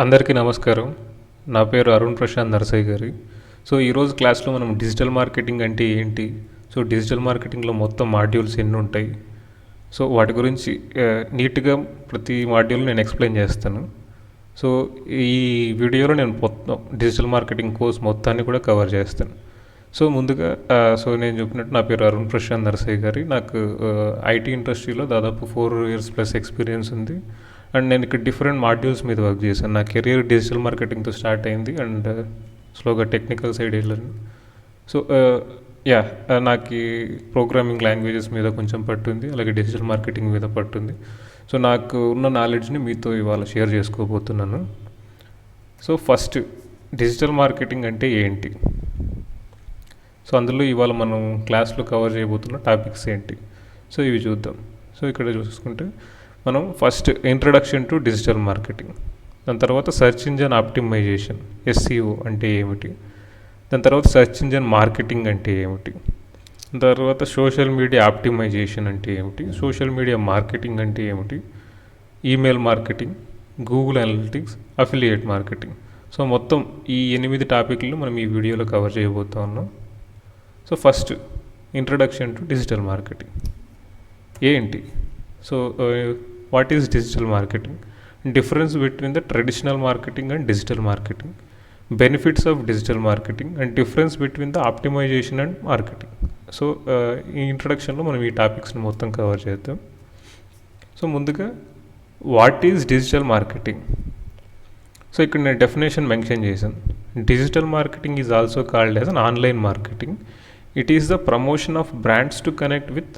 అందరికీ నమస్కారం. నా పేరు అరుణ్ ప్రశాంత్ నరసయ్య గారి. సో ఈరోజు క్లాస్లో మనం డిజిటల్ మార్కెటింగ్ అంటే ఏంటి, సో డిజిటల్ మార్కెటింగ్లో మొత్తం మాడ్యూల్స్ ఎన్ని ఉంటాయి, సో వాటి గురించి నీట్గా ప్రతి మాడ్యూల్ నేను ఎక్స్ప్లెయిన్ చేస్తాను. సో ఈ వీడియోలో నేను మొత్తం డిజిటల్ మార్కెటింగ్ కోర్స్ మొత్తాన్ని కూడా కవర్ చేస్తాను. సో ముందుగా నేను చెప్పినట్టు నా పేరు అరుణ్ ప్రశాంత్ నరసయ్య గారి. నాకు ఐటీ ఇండస్ట్రీలో దాదాపు 4 years ప్లస్ ఎక్స్పీరియన్స్ ఉంది. అండ్ నేను ఇక్కడ డిఫరెంట్ మాడ్యూల్స్ మీద వర్క్ చేశాను. నా కెరియర్ డిజిటల్ మార్కెటింగ్తో స్టార్ట్ అయింది అండ్ స్లోగా టెక్నికల్ సైడ్ వెళ్ళాను. సో నాకు ఈ ప్రోగ్రామింగ్ లాంగ్వేజెస్ మీద కొంచెం పట్టుంది, అలాగే డిజిటల్ మార్కెటింగ్ మీద పట్టుంది. సో నాకు ఉన్న నాలెడ్జ్ని మీతో ఇవాళ షేర్ చేసుకోబోతున్నాను. సో ఫస్ట్, డిజిటల్ మార్కెటింగ్ అంటే ఏంటి, సో అందులో ఇవాళ మనం క్లాస్లో కవర్ చేయబోతున్న టాపిక్స్ ఏంటి, సో ఇవి చూద్దాం. సో ఇక్కడ చూసుకుంటే మనం first introduction to digital marketing, దాని తర్వాత సెర్చ్ ఇంజన్ ఆప్టిమైజేషన్ SEO అంటే ఏమిటి, దాని తర్వాత సెర్చ్ ఇంజన్ మార్కెటింగ్ అంటే ఏమిటి, దాని తర్వాత సోషల్ మీడియా ఆప్టిమైజేషన్ అంటే ఏమిటి, సోషల్ మీడియా మార్కెటింగ్ అంటే ఏమిటి, email marketing, Google analytics, affiliate marketing. So మొత్తం ఈ 8 టాపిక్లు మనం ఈ వీడియోలో కవర్ చేయబోతా ఉన్నాం. So first, introduction to digital marketing ఏంటి. So what is digital marketing, difference between the traditional marketing and digital marketing, benefits of digital marketing and difference between the optimisation and marketing. So ఈ ఇంట్రడక్షన్లో మనం ఈ టాపిక్స్ని మొత్తం cover చేద్దాం. So ముందుగా what is digital marketing. So ఇక్కడ నేను definition mention చేశాను. Digital marketing is also called as an online marketing. It is the promotion of brands to connect with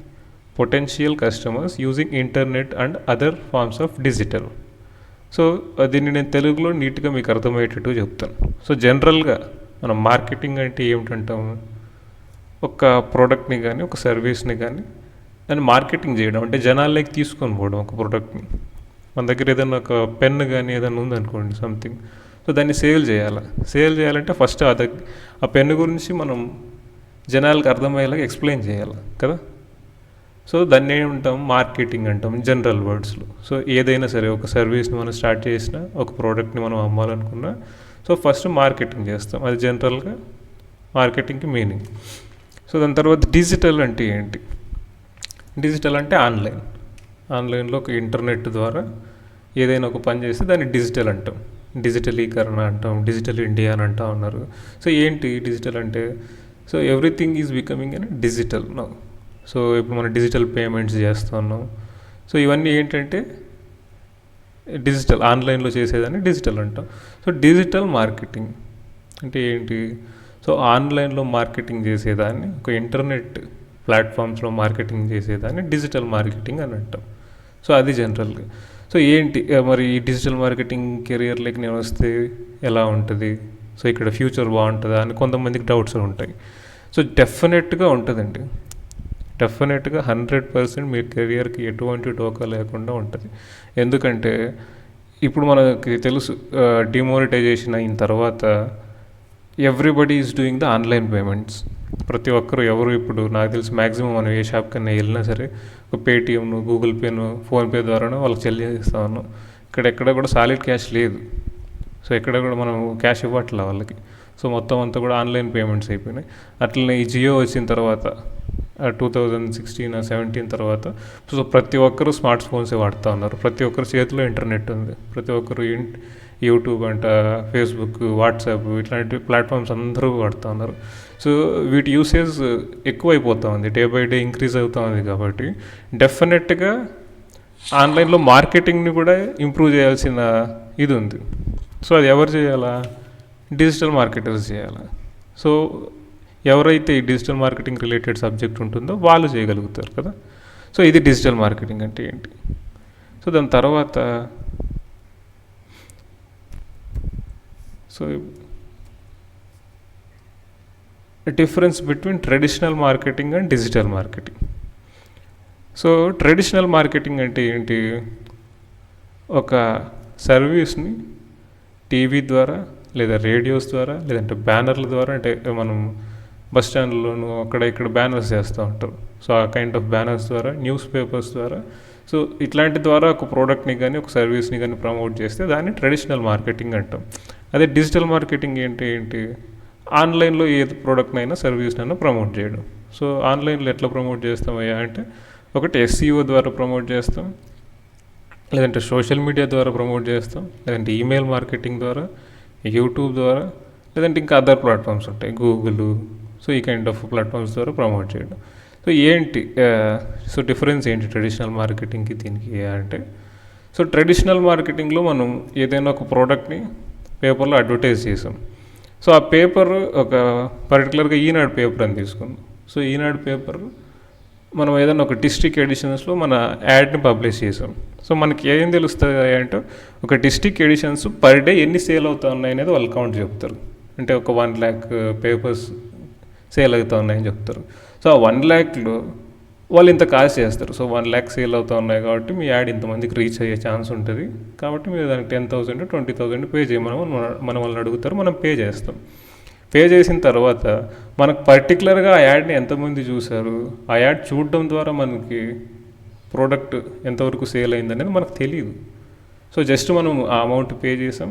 potential customers using internet and other forms of digital. So దీన్ని నేను తెలుగులో నీట్గా మీకు అర్థమయ్యేటట్టు చెప్తాను. సో జనరల్గా మనం మార్కెటింగ్ అంటే ఏమిటంటాము, ఒక ప్రోడక్ట్ని కానీ ఒక సర్వీస్ని కానీ దాన్ని మార్కెటింగ్ చేయడం అంటే జనాల్లోకి తీసుకొని పోవడం. ఒక ప్రోడక్ట్ని మన దగ్గర ఏదైనా ఒక పెన్ కానీ ఏదైనా ఉందనుకోండి సంథింగ్, సో దాన్ని సేల్ చేయాలంటే ఫస్ట్ ఆ పెన్ను గురించి మనం జనాలకు అర్థమయ్యేలాగా ఎక్స్ప్లెయిన్ చేయాలి కదా. సో దాన్ని ఏమంటాం, మార్కెటింగ్ అంటాం జనరల్ వర్డ్స్లో. సో ఏదైనా సరే ఒక సర్వీస్ని మనం స్టార్ట్ చేసినా, ఒక ప్రోడక్ట్ని మనం అమ్మాలనుకున్నా, సో ఫస్ట్ మార్కెటింగ్ చేస్తాం. అది జనరల్గా మార్కెటింగ్కి మీనింగ్. సో దాని తర్వాత డిజిటల్ అంటే ఏంటి. డిజిటల్ అంటే ఆన్లైన్లో ఒక ఇంటర్నెట్ ద్వారా ఏదైనా ఒక పని చేస్తే దాన్ని డిజిటల్ అంటాం. డిజిటలీకరణ అంటాం, డిజిటల్ ఇండియా అని అంటా ఉన్నారు. సో ఏంటి డిజిటల్ అంటే, so everything is becoming an digital now. So ఇప్పుడు మనం డిజిటల్ పేమెంట్స్ చేస్తూ ఉన్నాం. సో ఇవన్నీ ఏంటంటే డిజిటల్, ఆన్లైన్లో చేసేదాన్ని డిజిటల్ అంటాం. సో డిజిటల్ మార్కెటింగ్ అంటే ఏంటి, సో ఆన్లైన్లో మార్కెటింగ్ చేసేదాన్ని, ఒక ఇంటర్నెట్ ప్లాట్ఫామ్స్లో మార్కెటింగ్ చేసేదాన్ని డిజిటల్ మార్కెటింగ్ అని అంటాం. సో అది జనరల్గా. సో ఏంటి మరి ఈ డిజిటల్ మార్కెటింగ్ కెరియర్లోకి నేను వస్తే ఎలా ఉంటుంది, సో ఇక్కడ ఫ్యూచర్ బాగుంటుందా అని కొంతమందికి డౌట్స్ ఉంటాయి. సో డెఫినెట్గా ఉంటుందండి. డెఫినెట్గా 100% మీ కెరియర్కి ఎటువంటి టోకా లేకుండా ఉంటుంది. ఎందుకంటే ఇప్పుడు మనకి తెలుసు, డిమోనిటైజేషన్ అయిన తర్వాత everybody is doing the online payments. ప్రతి ఒక్కరు ఎవరు ఇప్పుడు నాకు తెలిసి మ్యాక్సిమం మనం ఏ షాప్ కన్నా వెళ్ళినా సరే ఒక పేటిఎంను, గూగుల్ పేను, ఫోన్పే ద్వారానో వాళ్ళకి చెల్లిస్తా ఉన్నాం. ఇక్కడ ఎక్కడ కూడా సాలిడ్ క్యాష్ లేదు. సో ఎక్కడ కూడా మనం క్యాష్ ఇవ్వట్లే వాళ్ళకి. సో మొత్తం అంతా కూడా ఆన్లైన్ పేమెంట్స్ అయిపోయినాయి. అట్లనే ఈ జియో వచ్చిన తర్వాత 2016-17 తర్వాత సో ప్రతి ఒక్కరు స్మార్ట్ ఫోన్సే వాడుతూ ఉన్నారు. ప్రతి ఒక్కరి చేతిలో ఇంటర్నెట్ ఉంది. ప్రతి ఒక్కరు యూట్యూబ్ అంట, ఫేస్బుక్, వాట్సాప్ ఇట్లాంటి ప్లాట్ఫామ్స్ అందరూ వాడుతూ ఉన్నారు. సో వీటి యూసేజ్ ఎక్కువైపోతూ ఉంది, డే బై డే ఇంక్రీజ్ అవుతూ ఉంది. కాబట్టి డెఫినెట్గా ఆన్లైన్లో మార్కెటింగ్ని కూడా ఇంప్రూవ్ చేయాల్సిన ఇది ఉంది. సో అది ఎవరు చేయాలా, డిజిటల్ మార్కెటర్స్ చేయాలి. సో ఎవరైతే ఈ డిజిటల్ మార్కెటింగ్ రిలేటెడ్ సబ్జెక్ట్ ఉంటుందో వాళ్ళు చేయగలుగుతారు కదా. సో ఇది డిజిటల్ మార్కెటింగ్ అంటే ఏంటి. సో దాని తర్వాత so difference between traditional marketing and digital marketing. So traditional marketing అంటే ఏంటి, ఒక సర్వీస్ని టీవీ ద్వారా లేదా రేడియోస్ ద్వారా లేదంటే బ్యానర్ల ద్వారా, అంటే మనం బస్ స్టాండ్లోనూ అక్కడ ఇక్కడ బ్యానర్స్ చేస్తూ ఉంటారు. సో ఆ కైండ్ ఆఫ్ బ్యానర్స్ ద్వారా, న్యూస్ పేపర్స్ ద్వారా సో ఇట్లాంటి ద్వారా ఒక ప్రోడక్ట్ని కానీ ఒక సర్వీస్ని కానీ ప్రమోట్ చేస్తే దాన్ని ట్రెడిషనల్ మార్కెటింగ్ అంటాం. అదే డిజిటల్ మార్కెటింగ్ ఏంటి ఆన్లైన్లో ఏ ప్రోడక్ట్నైనా సర్వీస్నైనా ప్రమోట్ చేయడం. సో ఆన్లైన్లో ఎట్లా ప్రమోట్ చేస్తామయ్యా అంటే ఒకటి ఎస్ఈఓ ద్వారా ప్రమోట్ చేస్తాం, లేదంటే సోషల్ మీడియా ద్వారా ప్రమోట్ చేస్తాం, లేదంటే ఈమెయిల్ మార్కెటింగ్ ద్వారా, యూట్యూబ్ ద్వారా, లేదంటే ఇంకా అదర్ ప్లాట్ఫామ్స్ ఉంటాయి, గూగుల్. సో ఈ కైండ్ ఆఫ్ ప్లాట్ఫామ్స్ ద్వారా ప్రమోట్ చేయడం. సో ఏంటి సో డిఫరెన్స్ ఏంటి ట్రెడిషనల్ మార్కెటింగ్కి దీనికి అంటే, సో ట్రెడిషనల్ మార్కెటింగ్లో మనం ఏదైనా ఒక ప్రోడక్ట్ని పేపర్లో అడ్వర్టైజ్ చేసాం. సో ఆ పేపర్ ఒక పర్టికులర్గా ఈనాడు పేపర్ అని తీసుకుందాం. సో ఈనాడు పేపర్ మనం ఏదైనా ఒక డిస్ట్రిక్ట్ ఎడిషన్స్లో మన యాడ్ని పబ్లిష్ చేసాం. సో మనకి ఏం తెలుస్తుంది అంటే ఒక డిస్ట్రిక్ట్ ఎడిషన్స్ పర్ డే ఎన్ని సేల్ అవుతా ఉన్నాయి అనేది వాళ్ళు కౌంట్ చెప్తారు. అంటే ఒక 1 lakh పేపర్స్ సేల్ అవుతా ఉన్నాయని చెప్తారు. సో ఆ 1 lakhలో వాళ్ళు ఇంత కాస్ట్ చేస్తారు. సో 1 lakh సేల్ అవుతా ఉన్నాయి కాబట్టి మీ యాడ్ ఇంతమందికి రీచ్ అయ్యే ఛాన్స్ ఉంటుంది. కాబట్టి మీరు దానికి 10,000 20,000 పే చేయమని మనం వాళ్ళని అడుగుతారు, మనం పే చేస్తాం. పే చేసిన తర్వాత మనకు పర్టికులర్గా ఆ యాడ్ని ఎంతమంది చూశారు, ఆ యాడ్ చూడడం ద్వారా మనకి ప్రోడక్ట్ ఎంతవరకు సేల్ అయింది అనేది మనకు తెలియదు. సో జస్ట్ మనం ఆ అమౌంట్ పే చేసాం,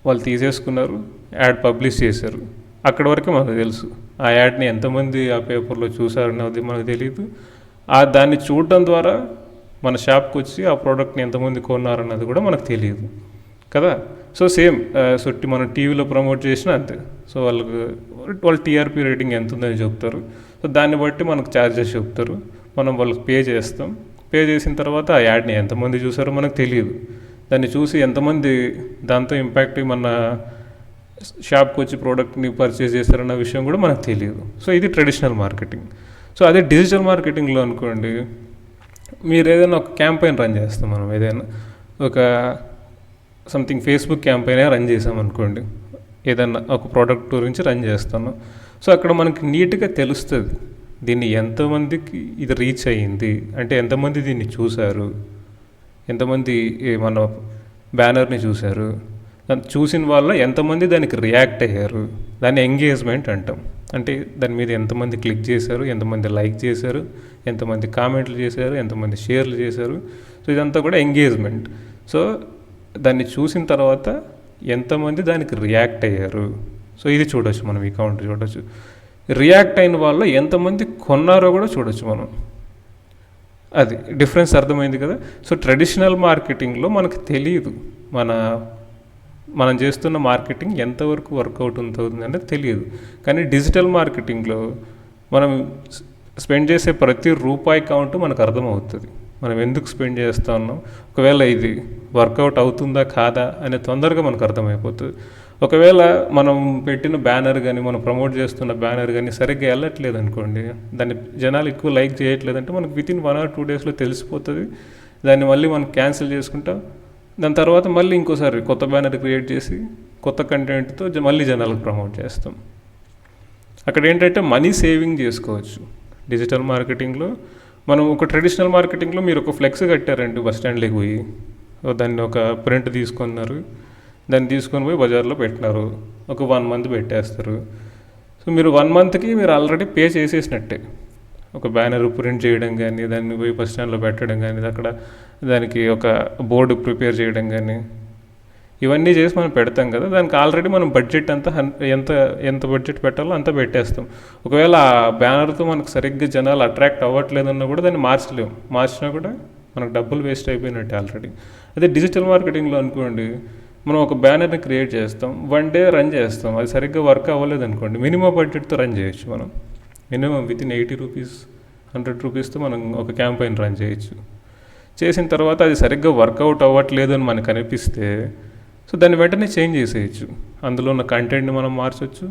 వాళ్ళు తీసేసుకున్నారు, యాడ్ పబ్లిష్ చేశారు, అక్కడి వరకు మనకు తెలుసు. ఆ యాడ్ని ఎంతమంది ఆ పేపర్లో చూసారన్నది మనకు తెలియదు. దాన్ని చూడడం ద్వారా మన షాప్కి వచ్చి ఆ ప్రోడక్ట్ని ఎంతమంది కొన్నారన్నది కూడా మనకు తెలియదు కదా. సో సేమ్ సో మనం టీవీలో ప్రమోట్ చేసినా అంతే. సో వాళ్ళు టీఆర్పీ రేటింగ్ ఎంత ఉందని చెప్తారు. సో దాన్ని బట్టి మనకు ఛార్జెస్ చెప్తారు, మనం వాళ్ళకి పే చేస్తాం. పే చేసిన తర్వాత ఆ యాడ్ని ఎంతమంది చూసారో మనకు తెలియదు. దాన్ని చూసి ఎంతమంది దాంతో ఇంపాక్ట్ మన షాప్కి వచ్చి ప్రోడక్ట్ని పర్చేస్ చేస్తారన్న విషయం కూడా మనకు తెలియదు. సో ఇది ట్రెడిషనల్ మార్కెటింగ్. సో అదే డిజిటల్ మార్కెటింగ్లో అనుకోండి, మీరు ఏదైనా ఒక క్యాంపెయిన్ రన్ చేస్తాం, మనం ఏదైనా ఒక సంథింగ్ ఫేస్బుక్ క్యాంపెయిన్ రన్ చేసాం అనుకోండి, ఏదన్నా ఒక ప్రోడక్ట్ గురించి రన్ చేస్తాను. సో అక్కడ మనకి నీట్గా తెలుస్తుంది దీన్ని ఎంతమందికి ఇది రీచ్ అయ్యింది, అంటే ఎంతమంది దీన్ని చూశారు, ఎంతమంది మన బ్యానర్ని చూశారు, దాన్ని చూసిన వాళ్ళ ఎంతమంది దానికి రియాక్ట్ అయ్యారు. దాన్ని ఎంగేజ్మెంట్ అంటాం. అంటే దాని మీద ఎంతమంది క్లిక్ చేశారు, ఎంతమంది లైక్ చేశారు, ఎంతమంది కామెంట్లు చేశారు, ఎంతమంది షేర్లు చేశారు. సో ఇదంతా కూడా ఎంగేజ్మెంట్. సో దాన్ని చూసిన తర్వాత ఎంతమంది దానికి రియాక్ట్ అయ్యారు. సో ఇది చూడొచ్చు మనం, ఈ కౌంట్ చూడొచ్చు. రియాక్ట్ అయిన వాళ్ళు ఎంతమంది కొన్నారో కూడా చూడొచ్చు మనం. అది డిఫరెన్స్ అర్థమైంది కదా. సో ట్రెడిషనల్ మార్కెటింగ్లో మనకు తెలియదు మనం చేస్తున్న మార్కెటింగ్ ఎంతవరకు వర్కౌట్ అవుతుంది అనేది తెలియదు. కానీ డిజిటల్ మార్కెటింగ్లో మనం స్పెండ్ చేసే ప్రతి రూపాయి కౌంట్ మనకు అర్థమవుతుంది. మనం ఎందుకు స్పెండ్ చేస్తూ ఉన్నాం, ఒకవేళ ఇది వర్కౌట్ అవుతుందా కాదా అనే తొందరగా మనకు అర్థమైపోతుంది. ఒకవేళ మనం పెట్టిన బ్యానర్ కానీ, మనం ప్రమోట్ చేస్తున్న బ్యానర్ కానీ సరిగ్గా వెళ్ళట్లేదు అనుకోండి, దాన్ని జనాలు ఎక్కువ లైక్ చేయట్లేదంటే మనకు వితిన్ 1 or 2 daysలో తెలిసిపోతుంది. దాన్ని మళ్ళీ మనం క్యాన్సిల్ చేసుకుంటాం. దాని తర్వాత మళ్ళీ ఇంకోసారి కొత్త బ్యానర్ క్రియేట్ చేసి కొత్త కంటెంట్తో మళ్ళీ జనాలకు ప్రమోట్ చేస్తాం. అక్కడ ఏంటంటే మనీ సేవింగ్ చేసుకోవచ్చు. డిజిటల్ మార్కెటింగ్లో మనం ఒక ట్రెడిషనల్ మార్కెటింగ్లో మీరు ఒక ఫ్లెక్స్ కట్టారండి బస్ స్టాండ్లోకి పోయి, దాన్ని ఒక ప్రింట్ తీసుకున్నారు, దాన్ని తీసుకొని పోయి బజార్లో పెట్టినారు, ఒక 1 month పెట్టేస్తారు. సో మీరు 1 monthకి మీరు ఆల్రెడీ పే చేసేసినట్టే. ఒక బ్యానర్ ప్రింట్ చేయడం కానీ, దాన్ని పోయి బస్ స్టాండ్లో పెట్టడం కానీ, అక్కడ దానికి ఒక బోర్డు ప్రిపేర్ చేయడం కానీ, ఇవన్నీ చేసి మనం పెడతాం కదా. దానికి ఆల్రెడీ మనం బడ్జెట్ అంతా ఎంత బడ్జెట్ పెట్టాలో అంత పెట్టేస్తాం. ఒకవేళ ఆ బ్యానర్తో మనకు సరిగ్గా జనాలు అట్రాక్ట్ అవ్వట్లేదన్నా కూడా దాన్ని మార్చలేము. మార్చినా కూడా మనకు డబ్బులు వేస్ట్ అయిపోయినట్టే ఆల్రెడీ. అదే డిజిటల్ మార్కెటింగ్లో అనుకోండి, మనం ఒక బ్యానర్ని క్రియేట్ చేస్తాం, 1 day రన్ చేస్తాం, అది సరిగ్గా వర్క్ అవ్వలేదు అనుకోండి, మినిమం బడ్జెట్తో రన్ చేయొచ్చు. మనం మినిమం వితిన్ 80 rupees 100 rupeesతో మనం ఒక క్యాంపెయిన్ రన్ చేయొచ్చు. చేసిన తర్వాత అది సరిగ్గా వర్కౌట్ అవ్వట్లేదు అని మనకు అనిపిస్తే సో దాన్ని వెంటనే చేంజ్ చేసేయచ్చు. అందులో ఉన్న కంటెంట్ని మనం మార్చవచ్చు,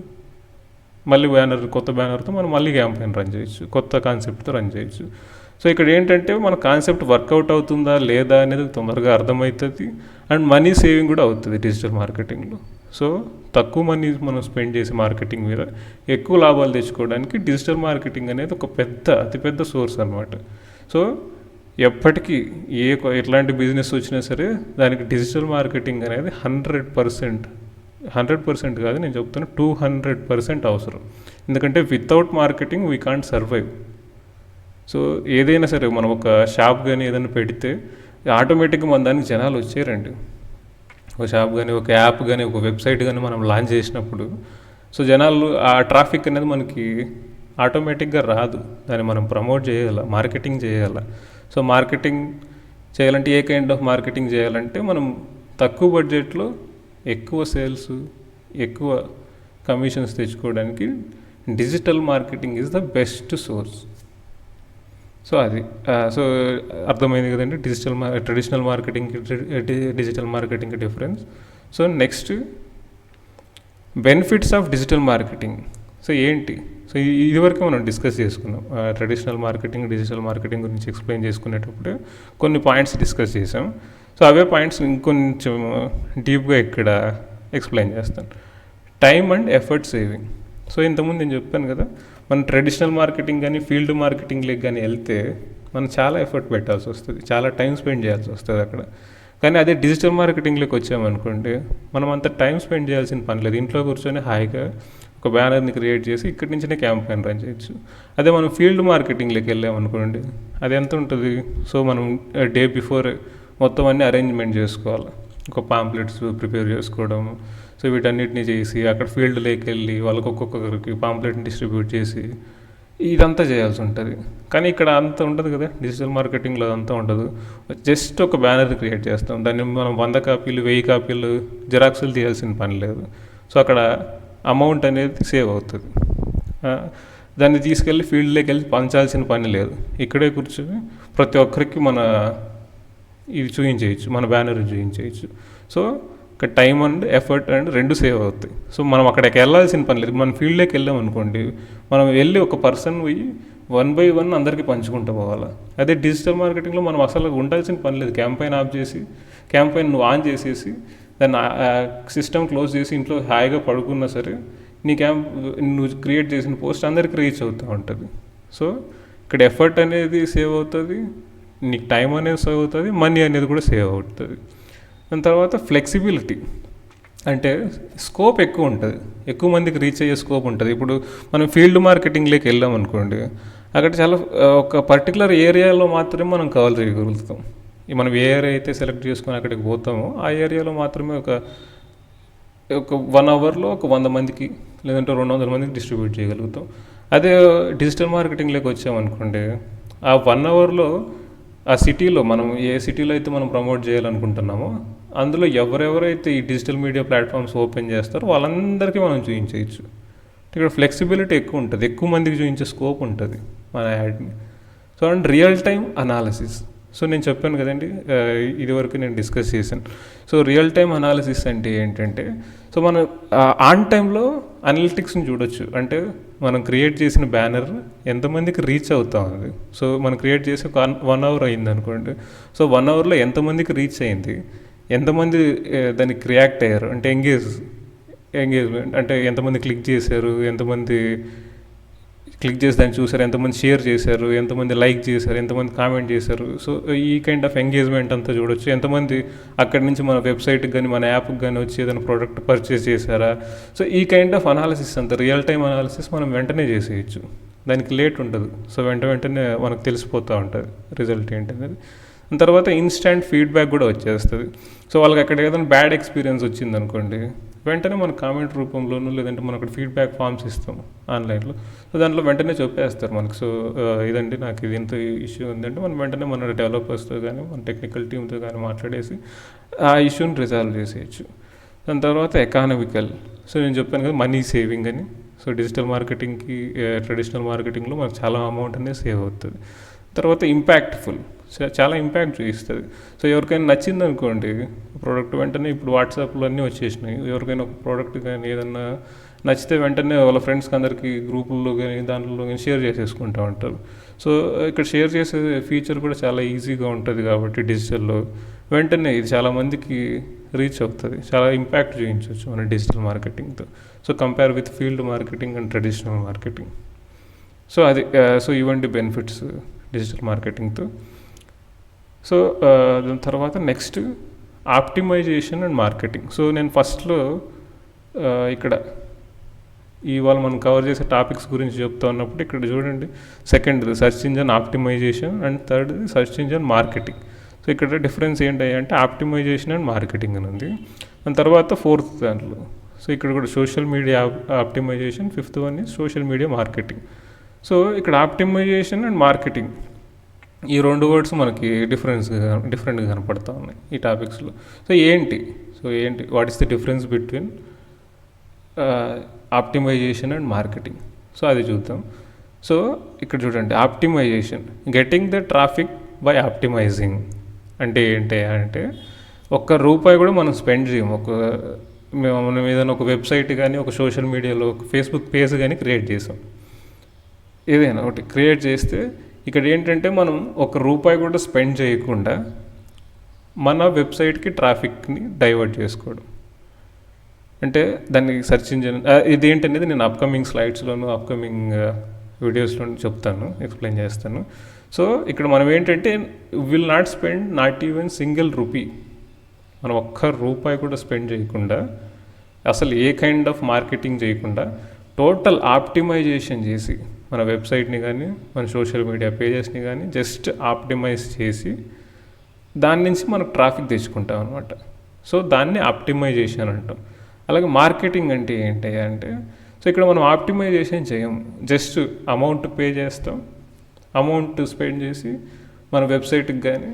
మళ్ళీ కొత్త బ్యానర్తో మనం మళ్ళీ క్యాంపెయిన్ రన్ చేయొచ్చు, కొత్త కాన్సెప్ట్తో రన్ చేయొచ్చు. సో ఇక్కడ ఏంటంటే మన కాన్సెప్ట్ వర్కౌట్ అవుతుందా లేదా అనేది తొందరగా అర్థమవుతుంది. అండ్ మనీ సేవింగ్ కూడా అవుతుంది డిజిటల్ మార్కెటింగ్లో. సో తక్కువ మనీ మనం స్పెండ్ చేసి మార్కెటింగ్ మీద ఎక్కువ లాభాలు తెచ్చుకోవడానికి డిజిటల్ మార్కెటింగ్ అనేది ఒక అతిపెద్ద సోర్స్ అనమాట. సో ఎప్పటికీ ఎట్లాంటి బిజినెస్ వచ్చినా సరే దానికి డిజిటల్ మార్కెటింగ్ అనేది 100% కాదు, నేను చెప్తున్నా 200% అవసరం. ఎందుకంటే without marketing we can't survive. So ఏదైనా సరే మనం ఒక షాప్ కానీ ఏదైనా పెడితే ఆటోమేటిక్గా మన దానికి జనాలు వచ్చారండి. ఒక షాప్ కానీ, ఒక యాప్ కానీ, ఒక వెబ్సైట్ కానీ మనం లాంచ్ చేసినప్పుడు సో జనాలు ఆ ట్రాఫిక్ అనేది మనకి ఆటోమేటిక్గా రాదు. దాన్ని మనం ప్రమోట్ చేయాలి, మార్కెటింగ్ చేయాలి. సో మార్కెటింగ్ చేయాలంటే ఏ కైండ్ ఆఫ్ మార్కెటింగ్ చేయాలంటే మనం తక్కువ బడ్జెట్లో ఎక్కువ సేల్స్, ఎక్కువ కమిషన్స్ తెచ్చుకోవడానికి digital marketing is the best source. So అది సో అర్థమైంది కదండి ట్రెడిషనల్ మార్కెటింగ్కి డిజిటల్ మార్కెటింగ్కి difference. So next benefits of digital marketing. So ఏంటి? సో ఇదివరకు మనం డిస్కస్ చేసుకున్నాం. ట్రెడిషనల్ మార్కెటింగ్, డిజిటల్ మార్కెటింగ్ గురించి ఎక్స్ప్లెయిన్ చేసుకునేటప్పుడు కొన్ని పాయింట్స్ డిస్కస్ చేసాం. సో అవే పాయింట్స్ ఇంకొంచెం డీప్గా ఇక్కడ ఎక్స్ప్లెయిన్ చేస్తాను. Time and effort saving. So ఇంతకుముందు నేను చెప్పాను కదా, మనం ట్రెడిషనల్ మార్కెటింగ్ కానీ ఫీల్డ్ మార్కెటింగ్లోకి కానీ వెళ్తే మనం చాలా ఎఫర్ట్ పెట్టాల్సి వస్తుంది, చాలా టైం స్పెండ్ చేయాల్సి వస్తుంది అక్కడ. కానీ అదే డిజిటల్ మార్కెటింగ్లోకి వచ్చామనుకోండి, మనం అంత టైం స్పెండ్ చేయాల్సిన పని లేదు. ఇంట్లో కూర్చొని హాయిగా ఒక బ్యానర్ని క్రియేట్ చేసి ఇక్కడి నుంచినే క్యాంపెయిన్ రన్ చేయొచ్చు. అదే మనం ఫీల్డ్ మార్కెటింగ్లోకి వెళ్ళామనుకోండి, అది ఎంత ఉంటుంది? సో మనం డే బిఫోర్ మొత్తం అన్నీ అరేంజ్మెంట్ చేసుకోవాలి. ఒక పాంప్లెట్స్ ప్రిపేర్ చేసుకోవడం, సో వీటన్నిటిని చేసి అక్కడ ఫీల్డ్లోకి వెళ్ళి వాళ్ళకి ఒక్కొక్కరికి పాంప్లెట్ని డిస్ట్రిబ్యూట్ చేసి ఇదంతా చేయాల్సి ఉంటుంది. కానీ ఇక్కడ అంత ఉండదు కదా, డిజిటల్ మార్కెటింగ్లో అంతా ఉండదు. జస్ట్ ఒక బ్యానర్ క్రియేట్ చేస్తాం, దాన్ని మనం 100 కాపీలు 1000 కాపీలు జిరాక్సులు తీయాల్సిన పని లేదు. సో అక్కడ అమౌంట్ అనేది సేవ్ అవుతుంది. దాన్ని తీసుకెళ్ళి ఫీల్డ్లోకి వెళ్ళి పంచాల్సిన పని లేదు. ఇక్కడే కూర్చొని ప్రతి ఒక్కరికి మన ఇవి చూపించేయచ్చు, మన బ్యానర్ చూపించేయచ్చు. సో ఇక్కడ టైం అండ్ ఎఫర్ట్ అండ్ రెండు సేవ్ అవుతాయి. సో మనం అక్కడికి వెళ్ళాల్సిన పని లేదు. మనం ఫీల్డ్లోకి వెళ్ళాం అనుకోండి, మనం వెళ్ళి ఒక పర్సన్ పోయి 1 by 1 అందరికీ పంచుకుంటూ పోవాలి. అదే డిజిటల్ మార్కెటింగ్లో మనం అసలు ఉండాల్సిన పని లేదు. క్యాంపెయిన్ ఆఫ్ చేసి, క్యాంపెయిన్ నువ్వు ఆన్ చేసేసి దాన్ని సిస్టమ్ క్లోజ్ చేసి ఇంట్లో హాయిగా పడుకున్నా సరే నువ్వు క్రియేట్ చేసిన పోస్ట్ అందరికీ రీచ్ అవుతూ ఉంటుంది. సో ఇక్కడ ఎఫర్ట్ అనేది సేవ్ అవుతుంది, నీకు టైం అనేది సేవ్ అవుతుంది, మనీ అనేది కూడా సేవ్ అవుతుంది. దాని తర్వాత ఫ్లెక్సిబిలిటీ, అంటే స్కోప్ ఎక్కువ ఉంటుంది, ఎక్కువ మందికి రీచ్ అయ్యే స్కోప్ ఉంటుంది. ఇప్పుడు మనం ఫీల్డ్ మార్కెటింగ్లోకి వెళ్ళాం అనుకోండి, అక్కడ చాలా ఒక పర్టికులర్ ఏరియాలో మాత్రమే మనం కవర్ చేయగలుగుతాం. మనం ఏ ఏరియా అయితే సెలెక్ట్ చేసుకొని అక్కడికి పోతామో ఆ ఏరియాలో మాత్రమే ఒక 1 అవర్లో ఒక 100 మందికి లేదంటే 200 మందికి డిస్ట్రిబ్యూట్ చేయగలుగుతాం. అదే డిజిటల్ మార్కెటింగ్లోకి వచ్చామనుకోండి, ఆ 1 అవర్లో ఆ సిటీలో మనం ఏ సిటీలో అయితే మనం ప్రమోట్ చేయాలనుకుంటున్నామో అందులో ఎవరెవరైతే ఈ డిజిటల్ మీడియా ప్లాట్ఫామ్స్ ఓపెన్ చేస్తారో వాళ్ళందరికీ మనం చూపించవచ్చు. ఇక్కడ ఫ్లెక్సిబిలిటీ ఎక్కువ ఉంటుంది, ఎక్కువ మందికి చూపించే స్కోప్ ఉంటుంది మన యాడ్ని. So and real time analysis. So నేను చెప్పాను కదండి, ఇదివరకు నేను డిస్కస్ చేశాను. సో రియల్ టైం అనాలిసిస్ అంటే ఏంటంటే, సో మనం ఆన్ టైంలో అనలిటిక్స్ని చూడొచ్చు. అంటే మనం క్రియేట్ చేసిన బ్యానర్ ఎంతమందికి రీచ్ అవుతా ఉంది. సో మనం క్రియేట్ చేసి ఒక 1 అవర్ అయింది అనుకోండి, సో 1 అవర్లో ఎంతమందికి రీచ్ అయింది, ఎంతమంది దానికి రియాక్ట్ అయ్యారు, అంటే ఎంగేజ్మెంట్ అంటే ఎంతమంది క్లిక్ చేశారు, ఎంతమంది క్లిక్ చేసి దాన్ని చూసారు, ఎంతమంది షేర్ చేశారు, ఎంతమంది లైక్ చేశారు, ఎంతమంది కామెంట్ చేశారు. సో ఈ కైండ్ ఆఫ్ ఎంగేజ్మెంట్ అంతా చూడొచ్చు. ఎంతమంది అక్కడి నుంచి మన వెబ్సైట్కి కానీ మన యాప్కి కానీ వచ్చి ఏదైనా ప్రోడక్ట్ పర్చేస్ చేశారా. సో ఈ కైండ్ ఆఫ్ అనాలిసిస్ అంతా రియల్ టైం అనాలిసిస్ మనం వెంటనే చేసేయచ్చు, దానికి లేట్ ఉండదు. సో వెంటనే మనకు తెలిసిపోతూ ఉంటుంది రిజల్ట్ ఏంటనేది. తర్వాత ఇన్స్టెంట్ ఫీడ్బ్యాక్ కూడా వచ్చేస్తుంది. సో వాళ్ళకి అక్కడ ఏదైనా బ్యాడ్ ఎక్స్పీరియన్స్ వచ్చిందనుకోండి, వెంటనే మన కామెంట్ రూపంలోనూ లేదంటే మనం అక్కడ ఫీడ్బ్యాక్ ఫామ్స్ ఇస్తాము ఆన్లైన్లో. సో దాంట్లో వెంటనే చెప్పేస్తారు మనకు. సో ఇదండి నాకు ఇది ఇంత ఇష్యూ ఉందంటే మనం వెంటనే మన డెవలపర్స్తో కానీ మన టెక్నికల్ టీమ్తో కానీ మాట్లాడేసి ఆ ఇష్యూని రిజాల్వ్ చేసేయచ్చు. దాని తర్వాత ఎకానమికల్. సో నేను చెప్పాను కదా మనీ సేవింగ్ అని. సో డిజిటల్ మార్కెటింగ్కి ట్రెడిషనల్ మార్కెటింగ్లో మనకు చాలా అమౌంట్ అనేది సేవ్ అవుతుంది. తర్వాత ఇంపాక్ట్ఫుల్, చాలా ఇంపాక్ట్ చూపిస్తుంది. సో ఎవరికైనా నచ్చింది అనుకోండి ప్రోడక్ట్, వెంటనే ఇప్పుడు వాట్సాప్లో అన్నీ వచ్చేసినాయి. ఎవరికైనా ఒక ప్రోడక్ట్ కానీ ఏదన్నా నచ్చితే వెంటనే వాళ్ళ ఫ్రెండ్స్కి అందరికీ గ్రూపుల్లో కానీ దాంట్లో కానీ షేర్ చేసేసుకుంటూ ఉంటారు. సో ఇక్కడ షేర్ చేసే ఫీచర్ కూడా చాలా ఈజీగా ఉంటుంది కాబట్టి డిజిటల్లో వెంటనే ఇది చాలామందికి రీచ్ అవుతుంది, చాలా ఇంపాక్ట్ చూపించవచ్చు మన డిజిటల్ మార్కెటింగ్తో. So compare with field marketing and traditional marketing. So అది సో ఇవంటి బెనిఫిట్స్ డిజిటల్ మార్కెటింగ్తో. సో దాని తర్వాత next optimisation and marketing. So నేను ఫస్ట్లో ఇక్కడ ఇవాళ మనం కవర్ చేసే టాపిక్స్ గురించి చెప్తా ఉన్నప్పుడు ఇక్కడ చూడండి, second search engine optimization and third search engine marketing. So ఇక్కడ డిఫరెన్స్ ఏంటి అంటే ఆప్టిమైజేషన్ అండ్ మార్కెటింగ్ అని ఉంది. దాని తర్వాత ఫోర్త్ దాంట్లో సో ఇక్కడ కూడా social media optimization, fifth one is social media marketing. So ఇక్కడ ఆప్టిమైజేషన్ అండ్ మార్కెటింగ్ ఈ రెండు వర్డ్స్ మనకి డిఫరెంట్గా కనపడతా ఉన్నాయి ఈ టాపిక్స్లో. సో ఏంటి what is the difference between optimization and marketing? So అది చూద్దాం. సో ఇక్కడ చూడండి, optimization getting the traffic by optimizing అంటే ఏంటి అంటే ఒక్క రూపాయి కూడా మనం స్పెండ్ చేయము. మనం ఏదైనా ఒక వెబ్సైట్ కానీ ఒక సోషల్ మీడియాలో ఒక ఫేస్బుక్ పేజ్ కానీ క్రియేట్ చేసాం, ఏదైనా ఒకటి క్రియేట్ చేస్తే ఇక్కడ ఏంటంటే మనం ఒక రూపాయి కూడా స్పెండ్ చేయకుండా మన వెబ్సైట్కి ట్రాఫిక్ని డైవర్ట్ చేసుకోవడం. అంటే దాన్ని సెర్చ్ ఇంజిన్ ఇదేంటనేది నేను అప్కమింగ్ స్లైడ్స్లోను అప్కమింగ్ వీడియోస్లోను చెప్తాను, ఎక్స్ప్లెయిన్ చేస్తాను. సో ఇక్కడ మనం ఏంటంటే will not spend not even single rupee, మనం ఒక్క రూపాయి కూడా స్పెండ్ చేయకుండా అసలు ఏ కైండ్ ఆఫ్ మార్కెటింగ్ చేయకుండా టోటల్ ఆప్టిమైజేషన్ చేసి మన వెబ్సైట్ని కానీ మన సోషల్ మీడియా పేజెస్ని కానీ జస్ట్ ఆప్టిమైజ్ చేసి దాని నుంచి మనకు ట్రాఫిక్ తెచ్చుకుంటాం అనమాట. సో దాన్ని ఆప్టిమైజేషన్ అంటాం. అలాగే మార్కెటింగ్ అంటే ఏంటి అంటే సో ఇక్కడ మనం ఆప్టిమైజేషన్ చేయము, జస్ట్ అమౌంట్ పే చేస్తాం, అమౌంట్ స్పెండ్ చేసి మన వెబ్సైట్కి కానీ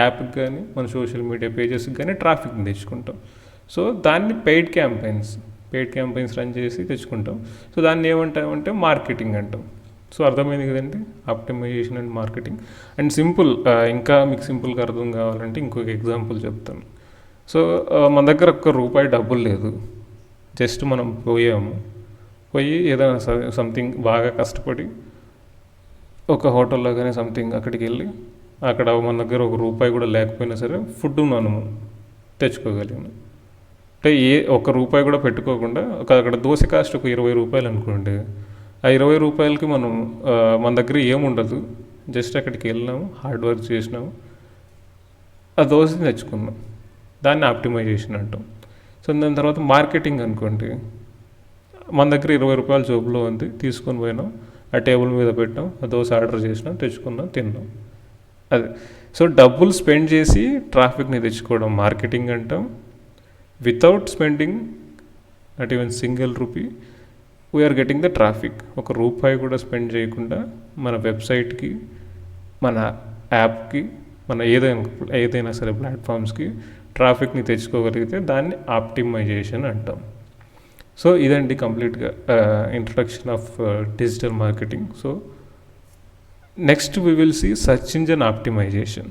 యాప్కి కానీ మన సోషల్ మీడియా పేజెస్కి కానీ ట్రాఫిక్ని తెచ్చుకుంటాం. సో దాన్ని పెయిడ్ క్యాంపెయిన్స్ రన్ చేసి తెచ్చుకుంటాం. సో దాన్ని ఏమంటామంటే మార్కెటింగ్ అంటాం. సో అర్థమైంది కదండి, optimization and marketing. And simple, ఇంకా మీకు సింపుల్గా అర్థం కావాలంటే ఇంకొక ఎగ్జాంపుల్ చెప్తాను. సో మన దగ్గర ఒక్క రూపాయి డబ్బులు లేదు, జస్ట్ మనం పోయి ఏదైనా సంథింగ్ బాగా కష్టపడి ఒక హోటల్లో కానీ సంథింగ్ అక్కడికి వెళ్ళి అక్కడ మన దగ్గర ఒక రూపాయి కూడా లేకపోయినా సరే ఫుడ్ మనము తెచ్చుకోగలిగాము. అంటే ఒక రూపాయి కూడా పెట్టుకోకుండా అక్కడ దోశ కాస్ట్ ఒక 20 రూపాయలు అనుకోండి, ఆ 20 రూపాయలకి మనం మన దగ్గర ఏముండదు, జస్ట్ అక్కడికి వెళ్ళినాము, హార్డ్ వర్క్ చేసినాము, ఆ దోశని తెచ్చుకున్నాం, దాన్ని ఆప్టిమైజేషన్ అంటాం. సో దాని తర్వాత మార్కెటింగ్ అనుకోండి, మన దగ్గర 20 రూపాయలు జోబులో ఉంది, తీసుకొని పోయినాం, ఆ టేబుల్ మీద పెట్టాం, ఆ దోశ ఆర్డర్ చేసినాం, తెచ్చుకున్నాం, తిన్నాం. అదే సో డబ్బులు స్పెండ్ చేసి ట్రాఫిక్ని తెచ్చుకోవడం మార్కెటింగ్ అంటాం. Without spending not even single rupee we're getting the traffic. ఒక రూపాయి కూడా స్పెండ్ చేయకుండా మన వెబ్సైట్కి, మన యాప్కి, మన ఏదైనా సరే ప్లాట్ఫామ్స్కి ట్రాఫిక్ని తెచ్చుకోగలిగితే దాన్ని ఆప్టిమైజేషన్ అంటాం. సో ఇదండి కంప్లీట్గా introduction of digital marketing. So next we will see search engine optimization.